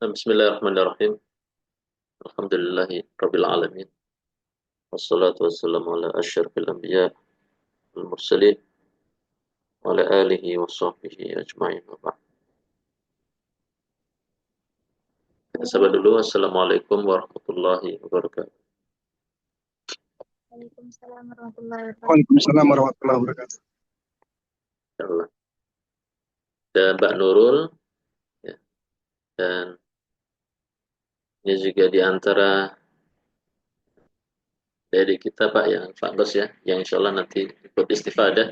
Bismillahirrahmanirrahim. Alhamdulillahi Rabbil Alamin. Wassalatu wassalamu ala asyrafil anbiya wal mursalin wa ala alihi wa sahbihi ajma'in wa ba'd. Kita sahabat dulu. Assalamualaikum warahmatullahi wabarakatuh. Waalaikumsalam warahmatullahi wabarakatuh. Waalaikumsalam warahmatullahi wabarakatuh. Insyaallah. Dan Mbak Nurul, ya, dan ini juga di antara dari kita Pak yang Pak Bos ya, yang insyaallah nanti ikut istifadah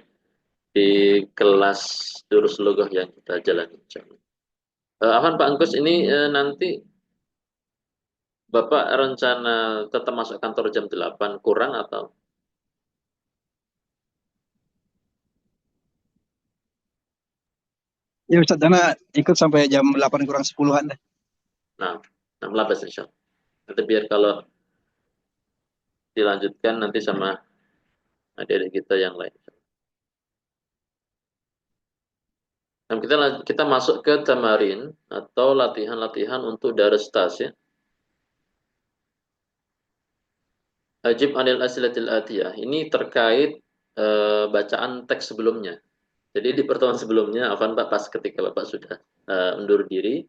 di kelas Durus Lughah yang kita jalani insyaallah. Afwan Pak Angkus ini nanti Bapak rencana tetap masuk kantor jam 8 kurang atau? Ya Ustaz, Dana ikut sampai jam 8 kurang 10-an deh. Nah, 16 insya Allah. Nanti biar kalau dilanjutkan nanti sama adik-adik kita yang lain. Nah, kita masuk ke tamarin atau latihan-latihan untuk darastas ya. Ajib anil asilatil atiyah. Ini terkait bacaan teks sebelumnya. Jadi di pertemuan sebelumnya, Afan Pak, pas ketika Bapak sudah undur diri,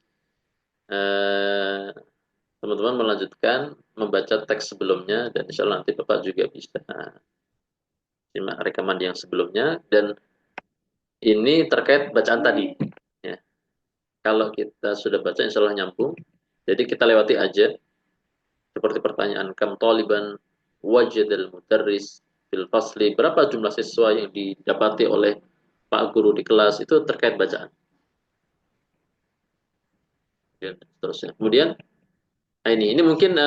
teman-teman melanjutkan membaca teks sebelumnya dan insya Allah nanti Bapak juga bisa simak rekaman yang sebelumnya dan ini terkait bacaan tadi. Ya. Kalau kita sudah baca insya Allah nyambung, jadi kita lewati aja seperti pertanyaan kam taliban wajadal mudarris fil fasli, berapa jumlah siswa yang didapati oleh Pak Guru di kelas, itu terkait bacaan. Ya, seterusnya. Kemudian ini mungkin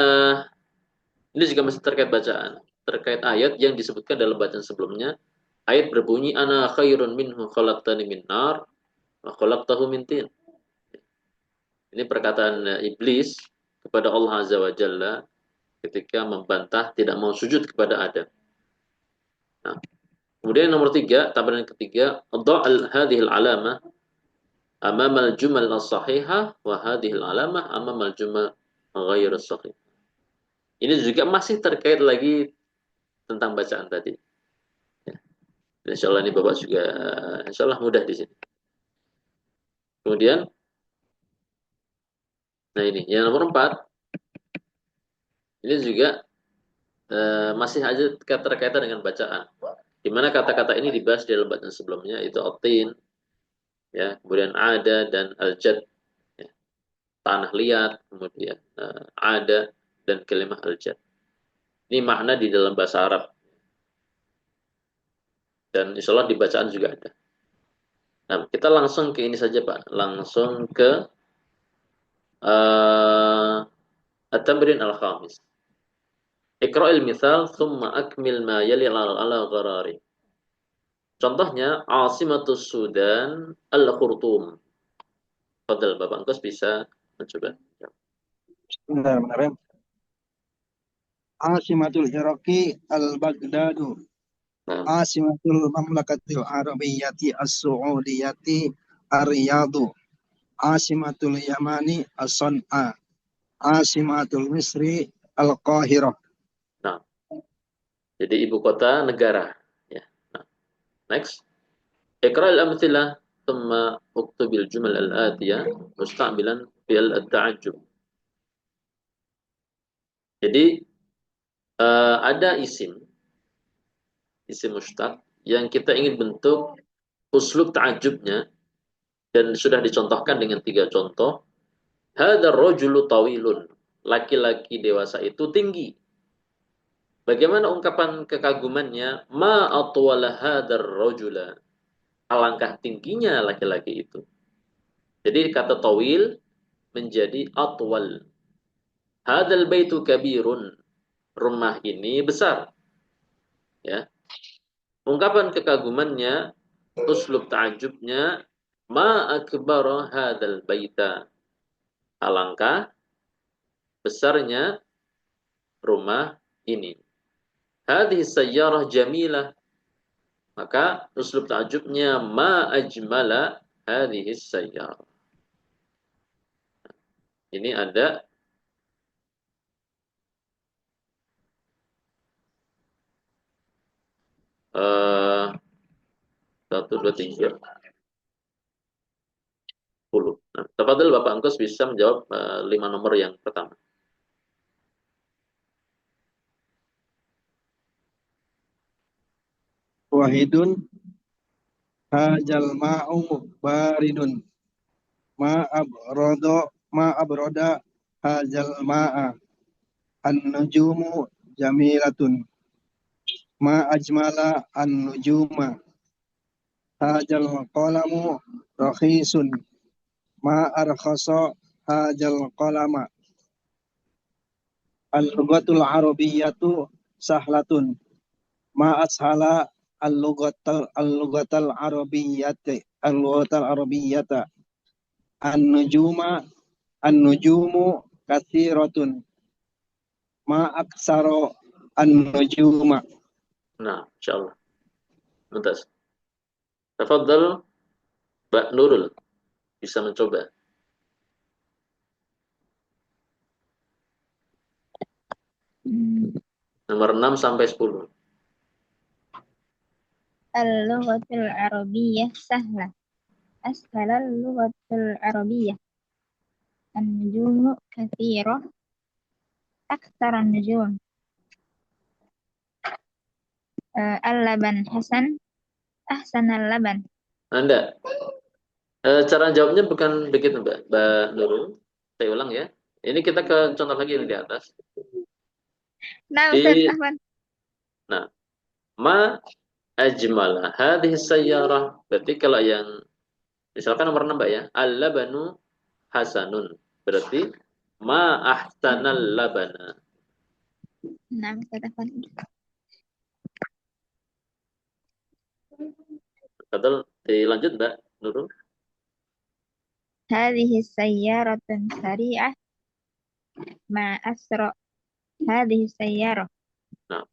ini juga masih terkait bacaan, terkait ayat yang disebutkan dalam bacaan sebelumnya. Ayat berbunyi ana khairun minhu khalaqtani min nar wa khalaqtahu min tin. Ini perkataan iblis kepada Allah Azza wa Jalla ketika membantah tidak mau sujud kepada Adam. Nah, kemudian nomor 3, tambahan ketiga, dha'al hadhil alamah amamal jumal as-sahihah wa hadhil alamah amamal jumal ghair as-sahih. Ini juga masih terkait lagi tentang bacaan tadi. Ya. Insya Allah ini Bapak juga insya Allah mudah di sini. Kemudian, nah ini yang nomor 4, ini juga masih aja terkaitan dengan bacaan. Di mana kata-kata ini dibahas di dalam bacaan sebelumnya, itu otin, ya, kemudian ada dan al-jad, ya, tanah liat, kemudian ada dan kalimah al-jad. Ini makna di dalam bahasa Arab. Dan insya Allah di bacaan juga ada. Nah, kita langsung ke ini saja Pak. Langsung ke at-tamrin al-khamis. Iqra'il mithal thumma akmil ma yali ala gharari. Contohnya Asimatus Sudan Al-Khurtum. Fadal Bapak Angkos bisa mencoba. Benar-benar. Asimatul Iraqi al-Baghdadu. Nah, Asimatul Mamlakatil Arabiyyati as-Su'udiyati ar-Riyadu. Asimatul Yamani as-San'a. Asimatul Misri al-Qahirah. nah, jadi ibu kota negara. Ya. Nah, next. Iqra'il amthilah thumma uktubil jumal al-atiyah musta'bilan fil at-ta'ajjub. Jadi ada isim mustaq yang kita ingin bentuk uslub ta'ajjubnya dan sudah dicontohkan dengan 3 contoh. Hadzal rajulu tawilun. Laki-laki dewasa itu tinggi. Bagaimana ungkapan kekagumannya? Ma atwala hadzal rajula. Alangkah tingginya laki-laki itu. Jadi kata tawil menjadi atwal. Hadzal baitu kabirun. Rumah ini besar. Ya. Ungkapan kekagumannya, uslub ta'ajubnya, ma akbara hadzal baita. Alangkah besarnya rumah ini. Hadhihi sayyarah jamilah. Maka uslub ta'ajubnya ma ajmala hadhihi sayyarah. Ini ada 1, 2, 3, 10. Nah, tafadhol Bapak Angkus bisa menjawab 5 nomor yang pertama. Wahidun hajal ma'u baridun ma abroda hajal ma'a an-nujumu jamilatun ma ajmala an-nujuma hajal qalamu rakhisun ma arkhasa hajal qalama al-lughatul arabiyyatu sahlatun ma ashala al-lughatal arabiyyata an-nujuma an-nujumu katsiratun ma aksaro an-nujuma. Nah, insyaallah. Mumtaz. Tafadhol Mbak Nurul bisa mencoba. Nomor 6 sampai 10. Al-lughatul arabiyyah sahlah. Ashalal lughatul arabiyyah. An-nujumu katsirah. Aktsaran nujum. Al-laban hasan. Ahsanal laban. Anda cara jawabnya bukan begitu Mbak Nurul. Saya ulang ya. Ini kita ke contoh lagi yang di atas. Nah, Ustaz Di Ahwan. Nah, ma ajmala hadhihi sayyarah. Berarti kalau yang misalkan nomor 6 Mbak ya, al-labanu hasanun. Berarti ma ahsanal labana. Nah, Ustaz Ahwan. Betul, dilanjut Mbak Nurul. Hadhihi sayyaratun sari'ah ma asra hadhihi sayyarah. Nah,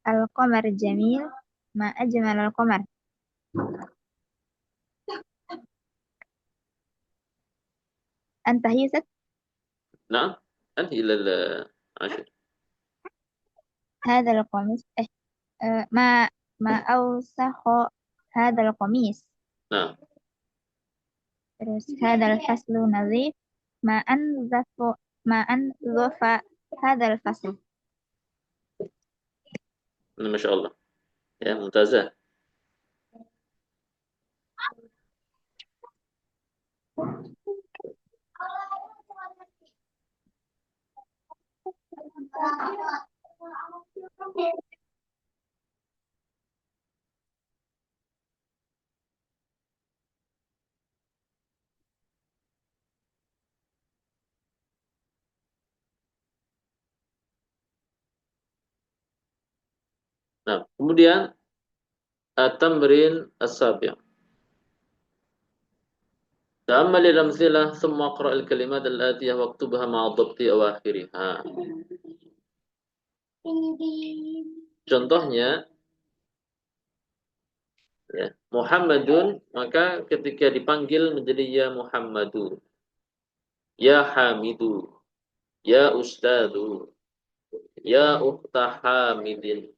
Al-qamar jamil ma ajmal al-qamar. Antahi Ustaz. nah, anhi ilal ashir. Hadal qamis ma awsakha hadal qamis. Nah, Terus hadal faslu nazif ma anzafa hadal faslu. ini Masya Allah. Ya, mumtazah. Nah, kemudian at-tamrin as-sabi'. تأمل الأمثلة ثم اقرأ الكلمات الآتية واكتبها مع ضبط أواخرها. Contohnya, ya, Muhammadun, maka ketika dipanggil menjadi ya Muhammadu, ya Hamidu, ya Ustadu, ya Ukhta Hamidin,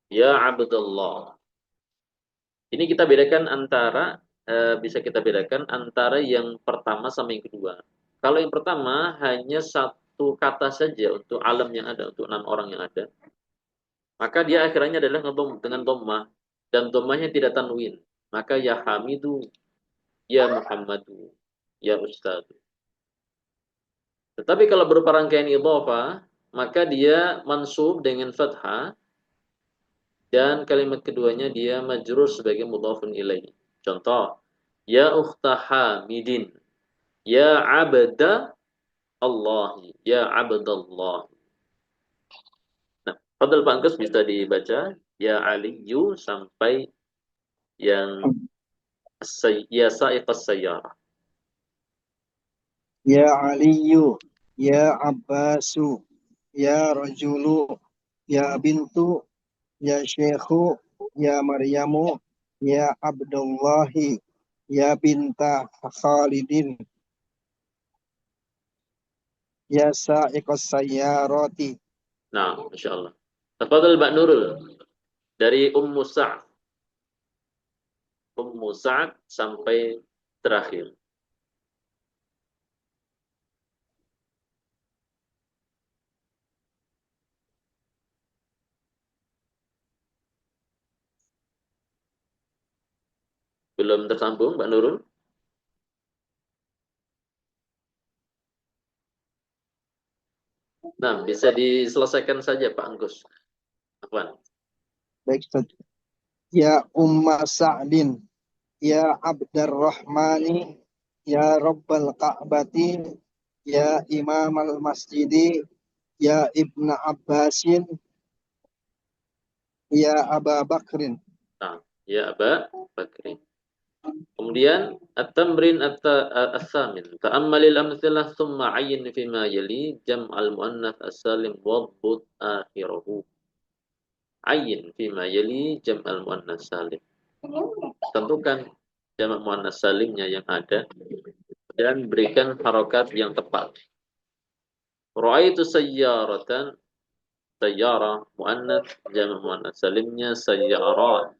ya Abdullah. Ini kita bedakan antara bisa kita bedakan antara yang pertama sama yang kedua. Kalau yang pertama hanya satu kata saja untuk alam yang ada, untuk 6 orang yang ada, maka dia akhirnya adalah dengan dhammah dan dhammahnya tidak tanwin. Maka ya Hamidu, ya Muhammadu, ya Ustaz. Tetapi kalau berupa rangkaian idhofah, maka dia mansub dengan fathah dan kalimat keduanya dia majrur sebagai mudhafun ilaih. Contoh, ya ukhta Hamidin, ya abda Allah, ya abdallah. Nah, fadhal Pak Anggus bisa dibaca ya Aliyu sampai yang ya sa'iqas sayyarah. Ya Aliyu, ya Abbasu, ya Rajulu, ya Bintu, ya Syekhu, ya Maryamu, ya Abdullahi, ya binta Khalidin, ya sa'iqas sayyarati. Nah, Masya Allah. Tafadhal Mbak Nurul. Dari Ummu Sa'ad sampai terakhir. Belum tersambung, Mbak Nurul? Nah, bisa diselesaikan saja, Pak Anggus. Afwan. Baik, Ustaz. Ya Umma Sa'din, ya Abdurrahmani, ya Rabbal Ka'bati, ya Imam al-Masjidi, ya Ibnu Abbasin, ya Aba Bakrin. Nah, ya Aba Bakri. Kemudian at-tamrin at-tsamin. Ta'ammalil amthilah thumma ayyin fima yali jam'al muannats as-salim wadbut akhirahu. Ayyin fima yali jam'al muannats salim. Tentukan jamak muannats salimnya yang ada dan berikan harokat yang tepat. Ra'aitu sayyaratan, sayyara muannats, jamak muannats salimnya sayyarat.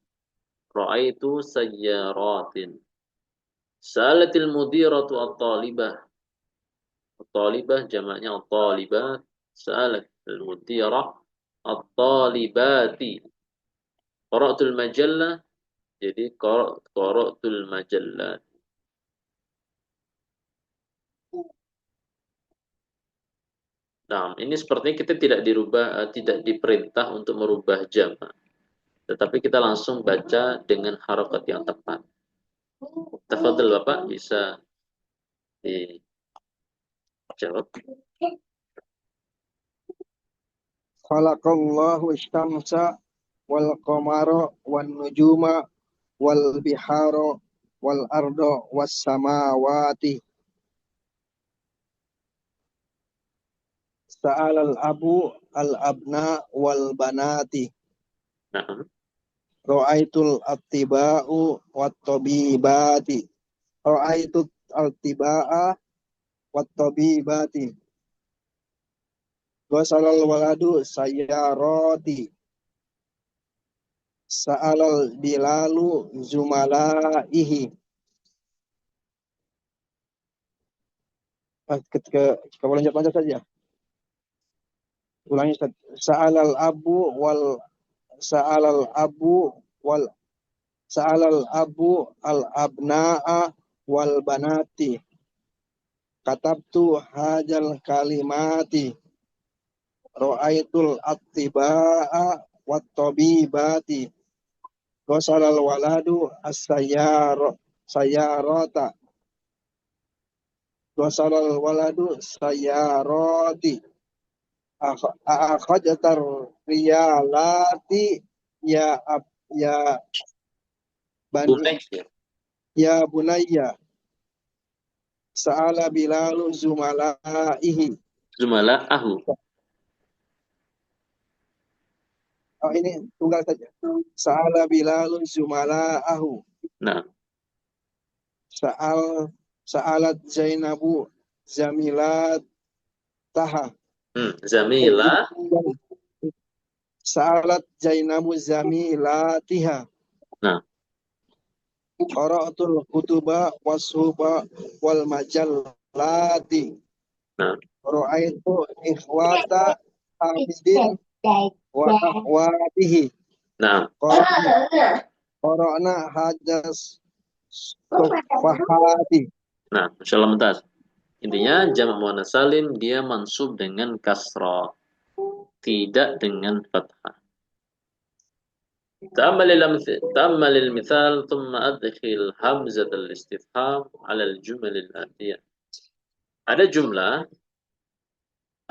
Ra'aitu sayyaratin. Salatil mudiratu at-talibah. At-talibah jamaknya at-talibat. Salat al-mudirah at-talibati. Qara'tul majallah, jadi qara'tul majallah. Nah, ini sepertinya kita tidak diperintah untuk merubah jamak. Tetapi kita langsung baca dengan harokat yang tepat. Tafadhal Bapak, bisa dijawab. Khalaqallahu syamsa wal qamara wan nujuma wal bihara wal arda was samawati. Sa'alal abu al abna wal banati. Nah, Ra'aitul attiba'u wat tabibati. Ra'aitul attiba'a wat tabibati. Ghasalal waladu sayyarati. Sa'alal bilalu zumalaihi. Ketika loncat-loncat saja. Ulangi, Sa'alal abu wal Sa'alal abu wal Sa'alal abu al abna'a wal banati. Katabtu hajal kalimati. Ra'aitul attiba'a wat tabibati. Ghasalal waladu as-sayyarata. Ghasalal waladu sayyarati. Akhadjar riyalati ya bani Bunai. ya bunayya. Sa'ala bilalu zumalaihi. Zumala ahu. Oh, ini tunggal saja. Sa'ala bilalu zumalaahu. Nah, Sa'alat Zainabu zamilat taha. Zamila. Sa'alat Zainabu zamilatiha. Nah, Qara'atul kutuba wasuba wal majallati. nah, Ra'aitu ikhwata Hamidin wa akhwatihi. nah. Qara'na hajas sufahati. Nah, Masya Allah, Mumtaz. Intinya jamak muannats salim dia mansub dengan kasrah, tidak dengan fathah. تأمل المثال ثم أدخل همزة الاستفهام على الجمل الآتية. Ada jumlah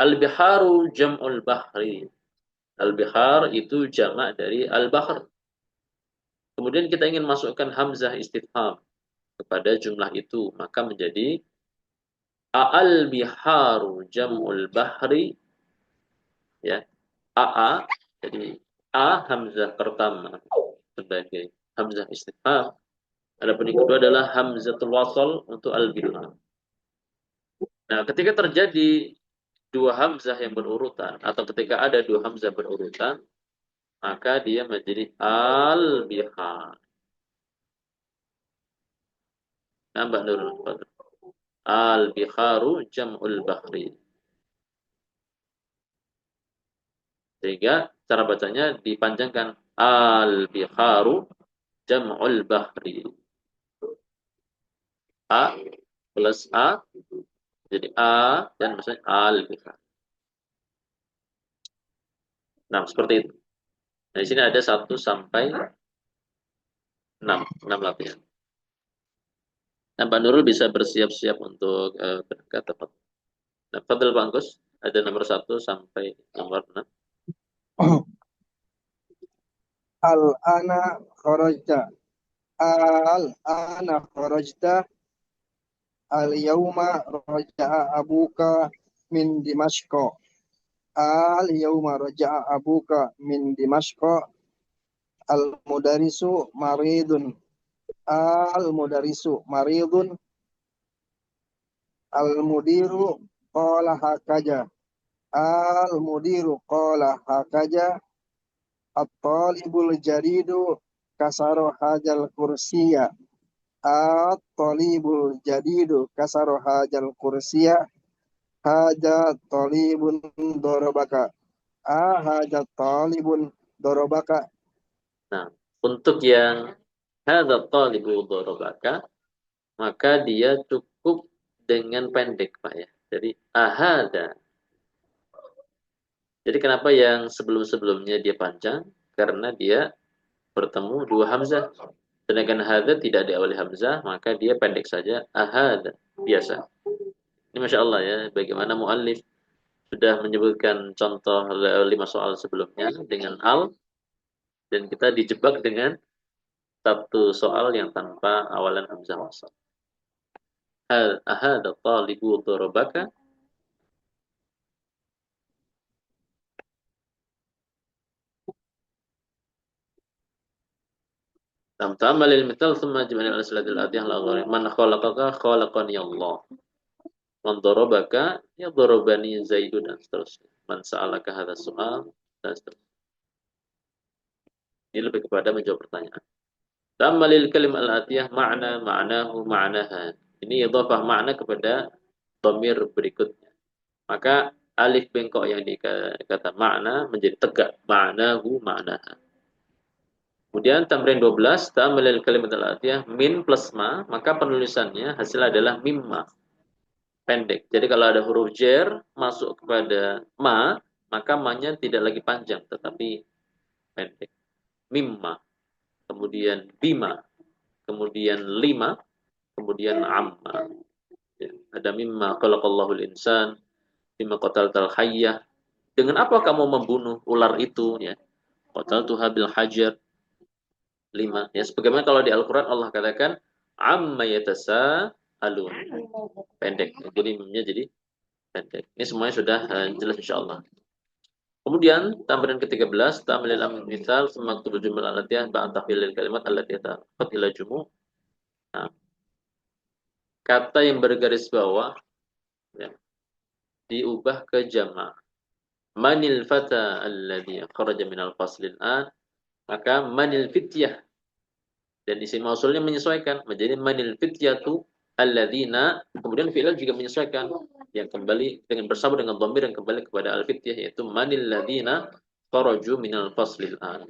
al-biharu jam'ul bahri. Al-bihar itu jamak dari al-bahr. Kemudian kita ingin masukkan hamzah istifham kepada jumlah itu, maka menjadi al-biharu jam'ul bahri, ya. Jadi a hamzah pertama sebagai hamzah istifham, Adapun yang kedua adalah hamzatul wasl untuk al-bid'ah. Nah, ketika terjadi dua hamzah yang berurutan atau ketika ada dua hamzah berurutan, maka dia menjadi al-bihar. Nah, Mbak Nurul. Al-biharu jam'ul bahri. Sehingga cara bacanya dipanjangkan al-biharu jam'ul bahri. A plus A jadi A dan maksudnya al-bihar. Nah, seperti itu. Nah, di sini ada 1 sampai 6 latihan. Nah, Pak Nurul bisa bersiap-siap untuk berangkat tepat. Nah, Fadil Bangkus, ada nomor 1 sampai nomor 6. Al-ana kharajta. Al-ana kharajta. Al-yawma raja'a abuka min Dimashqa. Al-yawma raja'a abuka min Dimashqa. Al-mudarisu maridun. Al-mudarisu maridun. Al-mudiru qala hakaja. Al-mudiru qala hakaja. At-talibul jaridu kasaro hajal kursiya. At-talibul jadidu kasaro hajal kursiya. Haja talibun dorobaka. Haja talibun dorobaka. Nah, untuk yang hadza talibu darabaka, maka dia cukup dengan pendek, Pak ya. Jadi ahada. Jadi kenapa yang sebelum-sebelumnya dia panjang? Karena dia bertemu dua hamzah. Sedangkan hadza tidak diawali hamzah, maka dia pendek saja ahada, biasa. Ini Masya Allah ya, bagaimana muallif sudah menyebutkan contoh 5 soal sebelumnya dengan al, dan kita dijebak dengan satu soal yang tanpa awalan hamzah wasal. Ahada talibu darabaka. Lam ta'malil mithal thumma jimani al-asladil atiyah la man khalaqaka khalaqani Allah. Man darabaka ya darabani Zaidun dan seterusnya. Man sa'alaka hadha soal dan seterusnya. Ini lebih kepada menjawab pertanyaan. Ta'malil kalim al-atiyah ma'nahu ma'naha. Ini idhafah makna kepada dhamir berikutnya. Maka alif bengkok yang dikata makna menjadi tegak. Ma'nahu ma'naha. Kemudian tamrin 12, ta'amilil kalimat al-atiyah min plus ma, maka penulisannya hasil adalah mimma. Pendek. Jadi kalau ada huruf jer masuk kepada ma, maka ma-nya tidak lagi panjang tetapi pendek. Mimma, kemudian bima, kemudian lima, kemudian amma. Ya, ada mimma khalaqallahu al-insan, bima qataltal hayyah. Dengan apa kamu membunuh ular itu ya? Qataltuha bil hajar. 5. Ya, sebagaimana kalau di Al-Quran Allah katakan amma yatasaalun. Pendek. Jadi mimnya jadi pendek. Ini semuanya sudah jelas insyaallah. Kemudian tambahan ke-13 ta'milil amr misal semaktub jumlah al-atiyah ba'd tafilil kalimat allati ta'qad ila jumu'. Nah, kata yang bergaris bawah ya, diubah ke jama'. Manil fata alladhi kharaja minal faslil an, maka manil fityah. Dan isim mausulnya menyesuaikan menjadi manil fityatu alladzina, kemudian fi'il juga menyesuaikan yang kembali dengan bersama dengan dhamir yang kembali kepada al-fityah yaitu manil ladzina kharaju minal faslil an.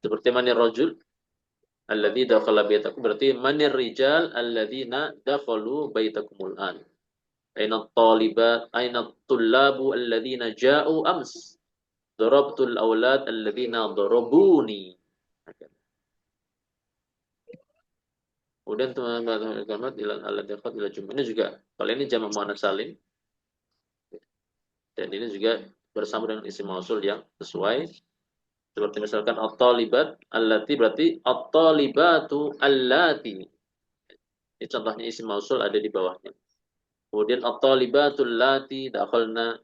Seperti manir rajul alladzi dakhala baitakum, berarti manir rijal alladzina dakhalu baitakumul an. Aina at-talibat aina at-tullabu alladzina ja'u ams. Darabtul aulad alladzina darabuni. Kemudian teman-teman kalimat ilal aladaqat ila jumlah. Ini juga kalau ini jamak muannats salim dan ini juga bersama dengan isim mausul yang sesuai. Seperti misalkan at-talibat allati, berarti at-talibatu allati. Ini contohnya isim mausul ada di bawahnya. Kemudian at-talibatul lati dakhalna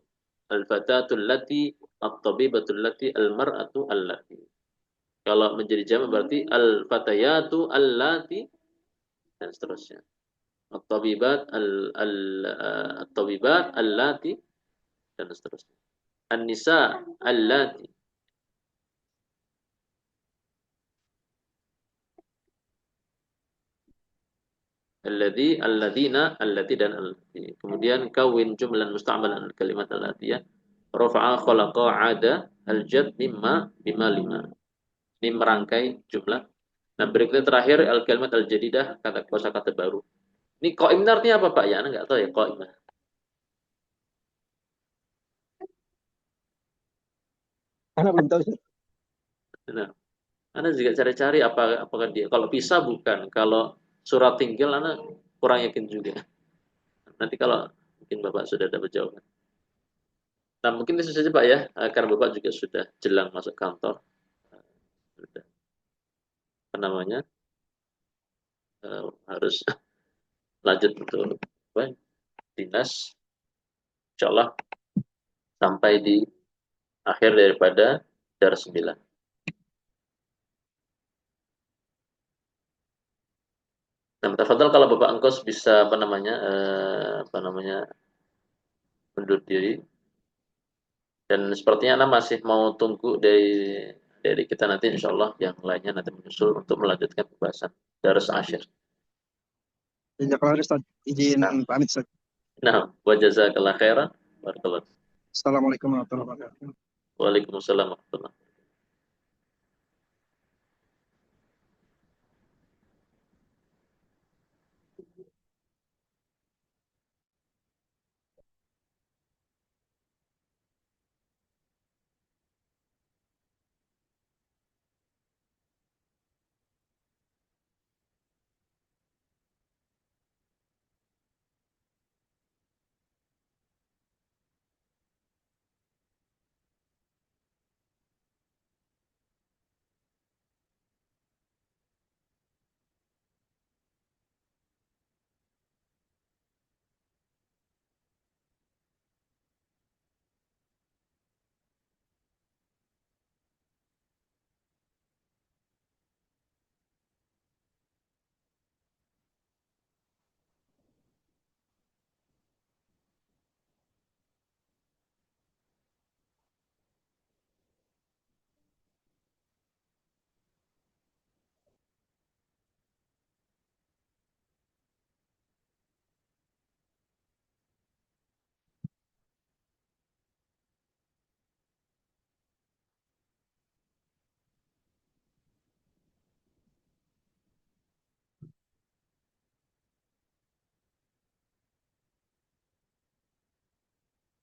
al-fatatul lati at-tabibatul lati, al-mar'atu allati. Kalau menjadi jamak berarti al-fatayatu allati dan seterusnya. At-tabibat at-tabibat allati dan seterusnya. An-nisa allati. Alladina, allati dan allati. Kemudian kawin jumlan musta'malan kalimat allatiyah. Rafa'a khalaqa ada al-jad mimma bima lima. Ini merangkai jumlah. Nah, berikutnya terakhir al-kalimat al-jadidah, kata kosakata baru. Ini qaim artinya apa, Pak? Ya, Anda enggak tahu ya qaim. Anak belum tahu sih. Nah, Anda juga cari-cari apakah dia kalau bisa bukan, kalau surat tinggal Anda kurang yakin juga. Nanti kalau mungkin Bapak sudah dapat jawaban. Nah, mungkin itu saja Pak ya, karena Bapak juga sudah jelang masuk kantor. Sudah, apa namanya, harus lanjut untuk apa, dinas. Insya Allah sampai di akhir daripada dar 9. Nah, tafadhal kalau Bapak Engkos bisa apa namanya mundur diri. Dan sepertinya Anda masih mau tunggu dari kita nanti insya Allah yang lainnya nanti menyusul untuk melanjutkan pembahasan Darus Asyir. Jazakallah Ustaz. Izin Nah, pamit Ustaz. nah, wa jazakallah khairan. Barakallahu. Assalamualaikum warahmatullahi wabarakatuh. Waalaikumsalam warahmatullahi.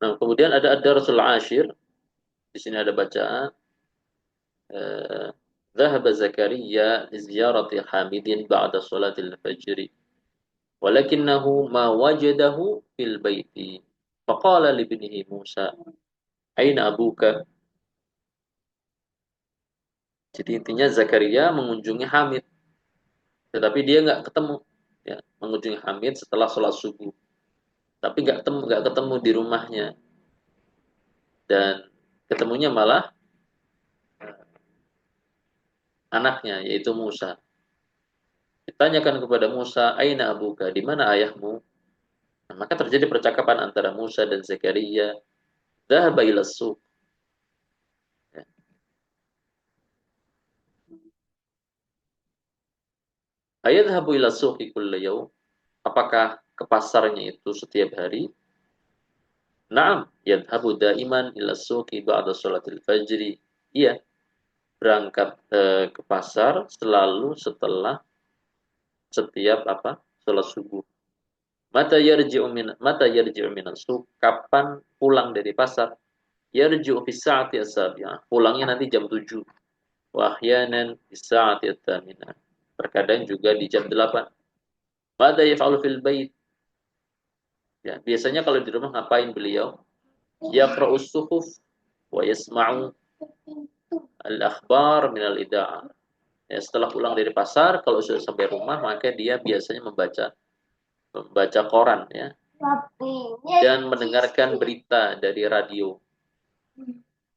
Nah, kemudian ada Ad-Darsul Ashir. Di sini ada bacaan ذهب زكريا لزيارة حامد بعد صلاة الفجر ولكنه ما وجده في البيت فقال لابنه موسى أين أبوك. Jadi intinya Zakaria mengunjungi Hamid, tetapi dia nggak ketemu. Ya, mengunjungi Hamid setelah sholat subuh, tapi nggak ketemu di rumahnya, dan ketemunya malah anaknya yaitu Musa. Ditanyakan kepada Musa, Aina abuka, di mana ayahmu? Nah, maka terjadi percakapan antara Musa dan Zakaria. Dhahaba ila suq. Ya. Ayadhabu ila suqi kulla yaum. Apakah ke pasarnya itu setiap hari? Naam, yadhabu daiman ila suqi ba'da salatil fajri. Iya, berangkat ke pasar selalu setelah setiap apa? Salat subuh. Mata yarji'u min suq? Kapan pulang dari pasar? Yarji'u fi sa'ati as-sabi'ah. Pulangnya nanti jam 7. Wa ahyanan fi sa'ati at-thaminah. Terkadang juga di jam 8. Mada yaf'alu fil bait? Ya, biasanya kalau di rumah ngapain beliau? Yaqra'us suhuf wa yasma'u al-akhbar min al-ida'ah. Ya, setelah pulang dari pasar, kalau sudah sampai rumah, maka dia biasanya membaca koran ya dan mendengarkan berita dari radio.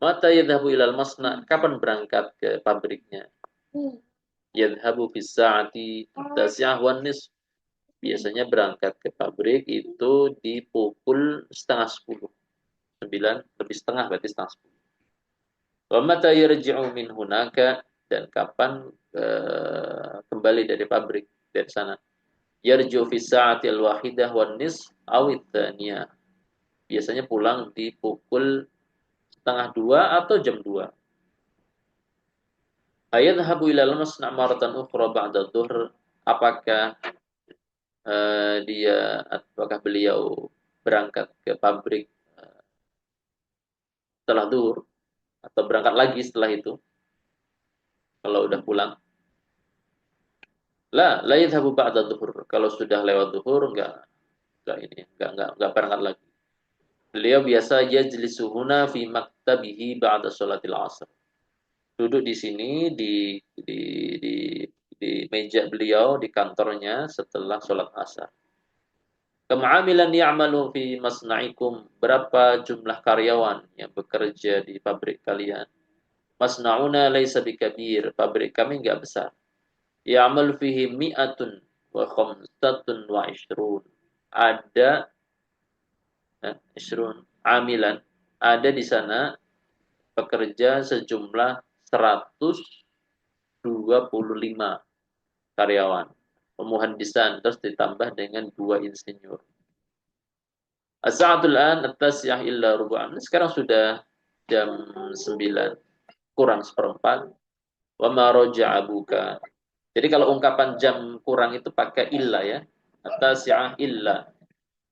Mata yadhabu ilal masna, kapan berangkat ke pabriknya? Yadhabu bis sa'ati tasi'ah wan nisf. Biasanya berangkat ke pabrik itu di pukul setengah 10. 9 lebih setengah berarti setengah 10. Wa mata yarji'u min hunaka, dan kapan kembali dari pabrik dari sana? Yarji'u fi sa'ati al-wahidah wan nisf aw tsaniyah. Biasanya pulang di pukul setengah 2 atau jam 2. Ayadhabu ilal masna' maratan ukhra ba'da dhuhr. Apakah apakah beliau berangkat ke pabrik setelah zuhur atau berangkat lagi setelah itu kalau udah pulang? La yadhhabu ba'da zuhur. Kalau sudah lewat zuhur enggak berangkat lagi. Beliau biasa yajlisuhuna fi maktabihi ba'da sholatil asr. Duduk di sini di meja beliau di kantornya setelah sholat asar. Kema'amilan ya'malu fi masna'ikum. Berapa jumlah karyawan yang bekerja di pabrik kalian? Masna'una laysa bikabir. Pabrik kami enggak besar. Ya'mal fihi mi'atun wa khamsatun wa ishrun. Ada ishrun amilan. Ada di sana pekerja sejumlah 125 karyawan. Pemuhandisan terus ditambah dengan 2 insinyur. As-sa'atul an at-tas'iyah illa rubu'an. Sekarang sudah jam 9 kurang seperempat. Wa ma raja'a abuka. Jadi kalau ungkapan jam kurang itu pakai illa ya. At-tas'iyah illa.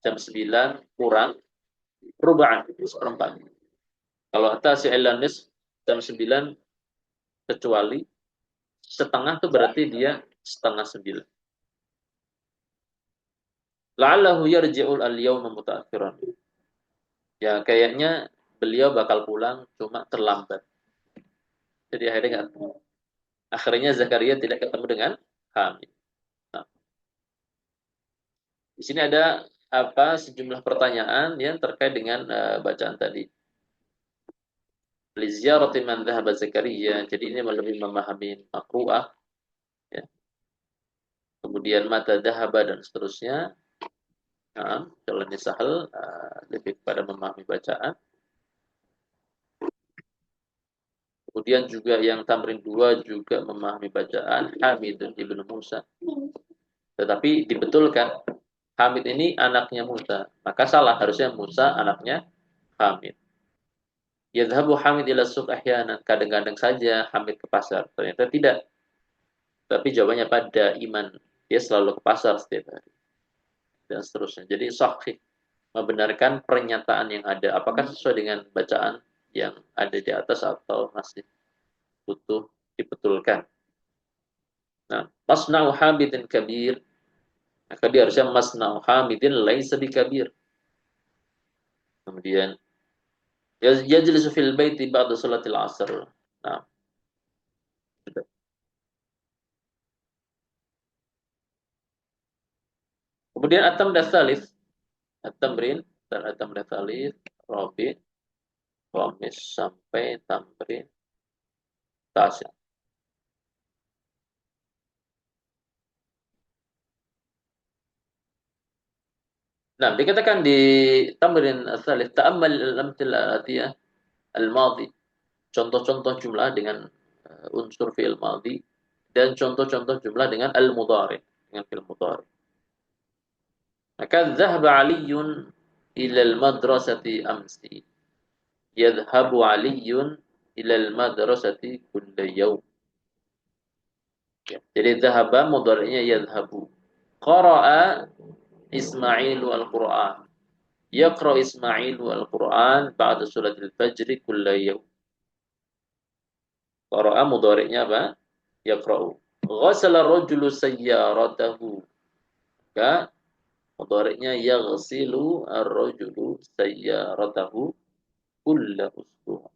Jam 9 kurang rubu'an seperempat. Kalau at-tas'iyah illa nis jam 9 kecuali setengah itu berarti dia setengah 9. La'allahu yarji'ul al-yawma mutaakhiran. Ya kayaknya beliau bakal pulang cuma terlambat. Jadi akhirnya Zakaria tidak ketemu dengan Hamid. Nah, di sini ada sejumlah pertanyaan yang terkait dengan bacaan tadi. Liziarati man dhahaba Zakaria. Jadi ini lebih memahami makru'ah ya. Kemudian mata dhahaba dan seterusnya. Nah, kalau ini sahal lebih kepada memahami bacaan. Kemudian juga yang tamrin 2 juga memahami bacaan Hamid ibn Musa. Tetapi dibetulkan Hamid ini anaknya Musa. Maka salah, harusnya Musa anaknya Hamid. Yadhabu Hamid ila suq ahyanan. Kadang-kadang saja Hamid ke pasar. Ternyata tidak. Tapi jawabannya pada iman. Dia selalu ke pasar setiap hari. Dan seterusnya. Jadi sahih. Membenarkan pernyataan yang ada. Apakah sesuai dengan bacaan yang ada di atas atau masih butuh dibetulkan. Nah, masna'u hamidin kabir. Maka dia harusnya masna'u hamidin laisa bikabir. Kemudian yajlisu fil baiti ba'da salatil asr. Nah, sudah. Kemudian at-tamrin tsalits, at-tamrin dan at-tamrin tsalits, rabi, khamis sampai tamrin tasya. Nah, dikatakan di tamrin tsalits ta'ammal al-amthil al-atiyah al-madhi. Contoh-contoh jumlah dengan unsur fi'il madhi dan contoh-contoh jumlah dengan al-mudhari, dengan fi'il mudhari. Maka dhahaba Aliyun ila al-madrasati amsi. Yadhhabu Aliyun ila al-madrasati kulla yawm. Ya. Jadi dhahaba mudhari'nya yadhhabu. Qara'a Ismailu al-Qur'an. Yaqra Ismailu al-Qur'an ba'da salatil fajri kulla yawm. Qara'a mudhari'nya apa? Yaqra'u. Ghasala ar-rajulu sayyaratahu. Maka mudhari'nya yaghsilu ar-rajulu sayyaratahu kulla usbu'.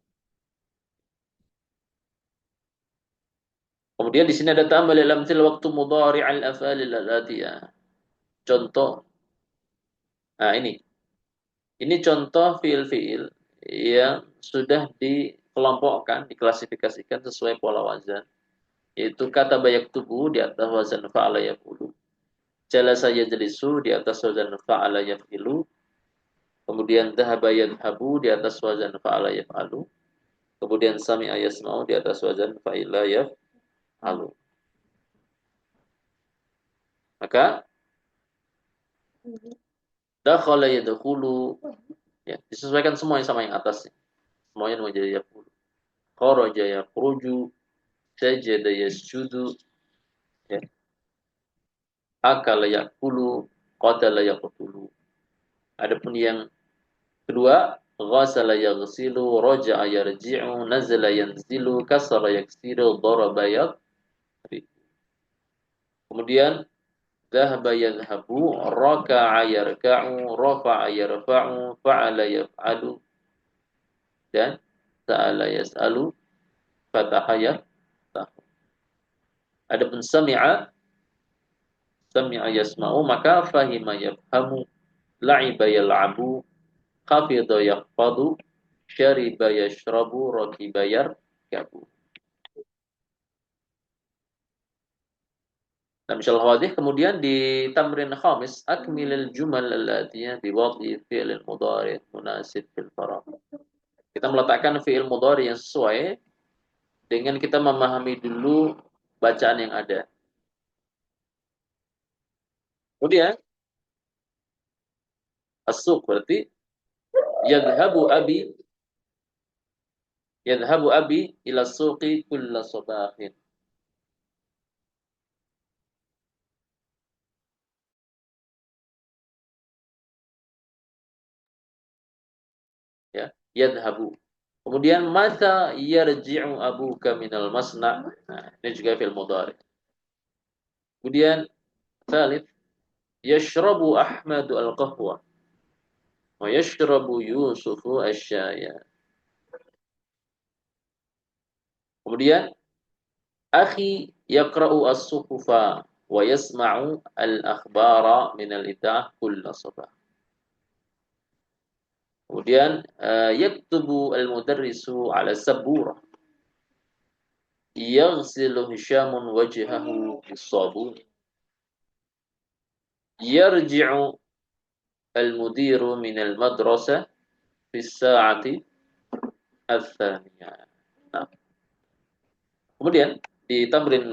Kemudian di sini ada tambah dalam waktu mudhari' al-af'al al-atiyah. Contoh. Nah, ini contoh fiil-fiil yang sudah di dikelompokkan, diklasifikasikan sesuai pola wazan. Yaitu kata bayak tubuh di atas wazan fa'ala yaf'ulu. Jalasa yajlisu di atas wazan fa'ala yaf'ilu. Kemudian dhahaba yadhabu di atas wazan fa'ala yaf'alu. Kemudian sami'a yasma'u di atas wazan fa'ila yaf'alu. Maka dakhala yadkhulu, ya, disesuaikan semuanya sama yang atasnya. Semuanya menjadi yaf'ulu. Kharaja yakhruju, sajada yasjudu, ya. Akala yakulu, qatala yaqtulu. Adapun yang kedua, ghasala yaghsilu, raja'a yarji'u, nazala yanzilu, kasara yaksiru, daraba yadrib. Kemudian dhahaba yadhhabu, raka'a yarka'u, rafa'a yarfa'u, fa'ala yaf'alu, dan sa'ala yas'alu, fataha yaftahu. Adapun sami'a yasma'u, maka fahima yafhamu, la'iba yal'abu, khafidha yahfadhu, syariba yashrabu, rakiba yarkabu. Nah, misal wadih, kemudian di tamrin khamis, akmilil jumal al-atiyah biwadhi fi'il mudhari munasib fil faraq. Kita meletakkan fi'il mudhari yang sesuai dengan kita memahami dulu bacaan yang ada. Kemudian as-suq berarti yadhhabu abi ila suqi kulla sabahin. Ya, yadhhabu. Kemudian mata yarji'u abuka minal masna'. Nah, ini juga fi'il mudhari. Kemudian tsalits, yashrabu Ahmadu al-qahwa wa yashrabu Yusufu asy-syaya. Kemudian akhi yaqra'u as-suhufa wa yasma'u al-akhbara min al-ida'ah kulla sabah. Kemudian yaktubu al-mudarrisu 'ala sabura. Yaghsilu Hisyamun wajhahu bis-sabun. Yarji'u al-mudiru min al-madrasah fi as-sa'ati ats-tsaniyah. Nah, kemudian di tamrin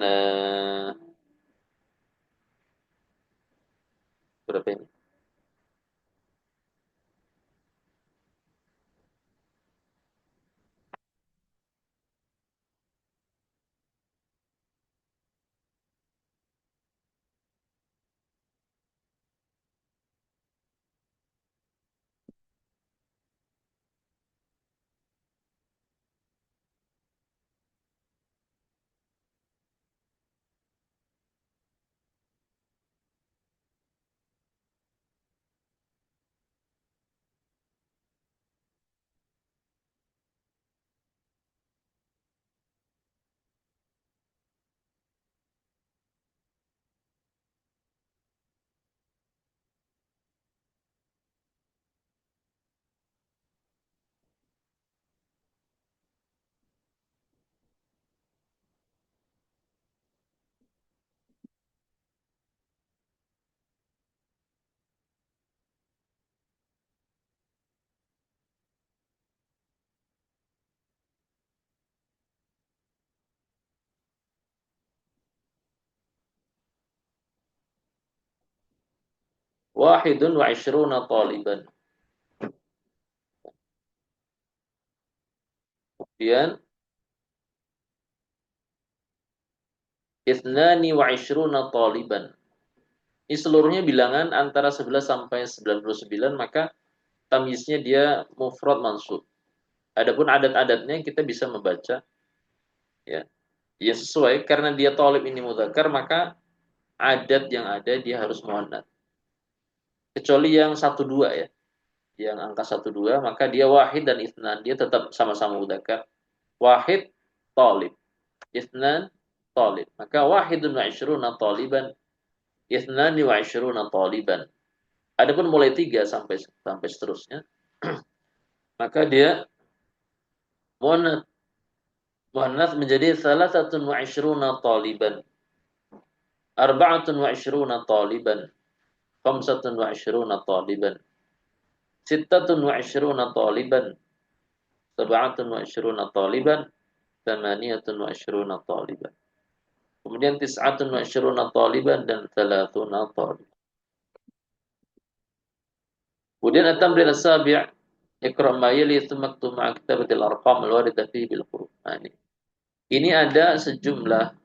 berapa ini? Wahidun wa ishruna taliban. Kemudian ithnani wa ishruna taliban. Ini seluruhnya bilangan antara 11 sampai 99, maka tamyiznya dia mufrad mansub. Adapun adat-adatnya kita bisa membaca, ya. Ya sesuai, karena dia talib ini mudzakkar, maka adat yang ada dia harus muannats. Kecuali yang 1-2 ya. Yang angka 1-2, maka dia wahid dan itsnan, dia tetap sama-sama mudzakkar. Wahid talib, itsnan talib. Maka wahidun wa ishruna taliban, ithnani wa ishruna taliban. Adapun mulai 3 sampai seterusnya, maka dia muannats Muannats menjadi 23 taliban. 24 taliban. 25 taliban. 26 taliban. 27 taliban. 28 taliban. Kemudian 29 taliban dan 30 taliban. Kemudian at-tamrin as-sabi' iqra' ma yali thumma aktub ma'a kitabatil arqam al-waridah fihi bil huruf. Nah, ini ada sejumlah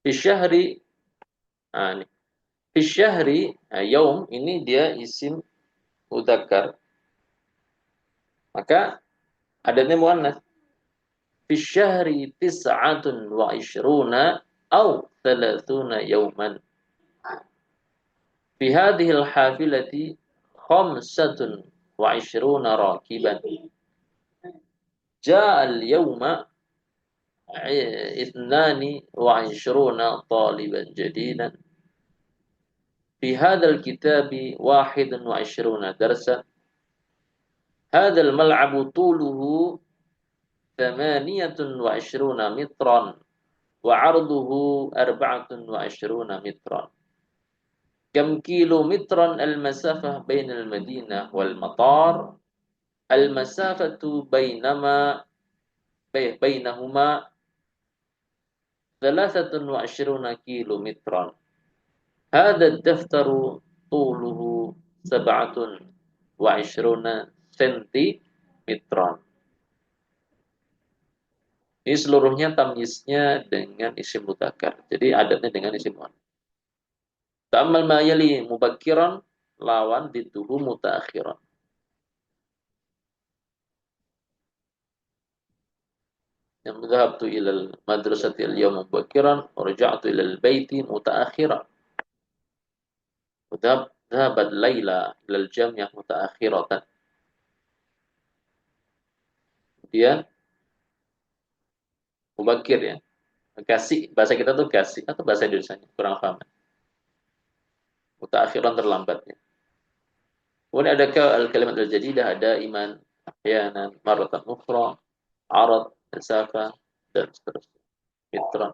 fi syahri. Nah, ini. Fi syahri, yaum ini dia isim mudzakkar. Maka adanya muannats. Fi syahri 29 au 30 yauman. Fi hadhihi al-hafilati 25 rakiban. Ja'a al-yawma 22 طالبا جديدا. في هذا الكتاب 21 درسا. هذا الملعب طوله 28 مترا وعرضه 24 مترا. كم كيلومترا المسافة بين المدينة والمطار؟ المسافة بينهما 23 كيلومترا. هذا الدفتر طوله 27 سنتيمترا. Ini seluruhnya tamyiznya dengan isim mudzakkar. Jadi adatnya dengan isim muannats. Ta'ammal ma yali mubakkiran lawan dituhu mutaakhiran. Yang dhahabtu ilal madrasati al-yawma mubakkiran wa raja'tu ilal baiti mutaakhiran. Dhahabat Laila ilal jami'ah mutaakhiratan. Kemudian mubakir ya. Kasih, bahasa kita tuh kasih atau bahasa Indonesia kurang paham. Mutaakhiran terlambatnya. Kemudian ada al-kalimat al-jadidah, ada iman, ahyanan, marratan ukhra, arad, masafa, dan seterusnya. Mitra.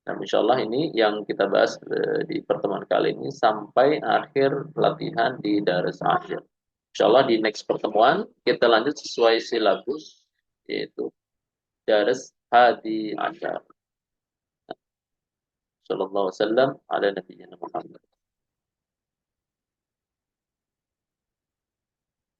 Nah, insyaallah ini yang kita bahas di pertemuan kali ini sampai akhir latihan di Darus Akhir. Insyaallah di next pertemuan kita lanjut sesuai silabus, yaitu Darus Hadi Asyar. Sallallahu alaihi wasallam ala nabiyyina